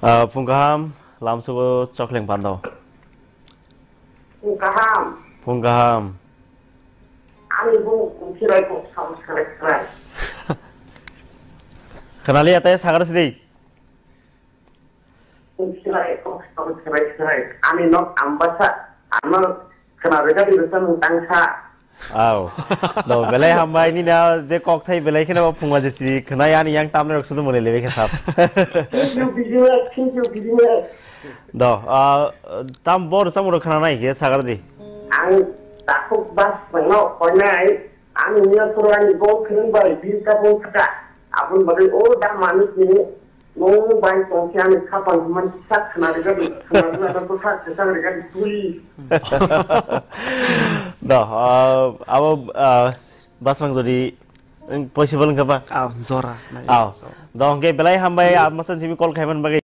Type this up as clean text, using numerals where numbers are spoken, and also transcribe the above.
Punggaham, lamsu cokleng pando. Punggaham, Punggaham. ani bung kungsirai kung sam serai. Kenali ataya sagar sidik. Kungsirai kung sam serai. Ani nok ambasa, ano kenapa di bisa mutangsa. Aw. Do belai hamba ini na je kok thai belai kena punga je si kena yani yang tamne rok sudu mole lebe kesap. Kinju bijinya. Do tam bor samuro kena nai ke sagar di. Ani takut bas mengo konai. Ani nya suruhan go kering bai bil ka bung kata. Abun bagi oh dah manis ni. Nung bai kongsian kapan man sak kenapa di kenapa ada pusat sesak mereka ditui. Do abo basang jadi possible ngapa? Zora. Aw. Do ke belai hamba masan simi kol khaiman bagai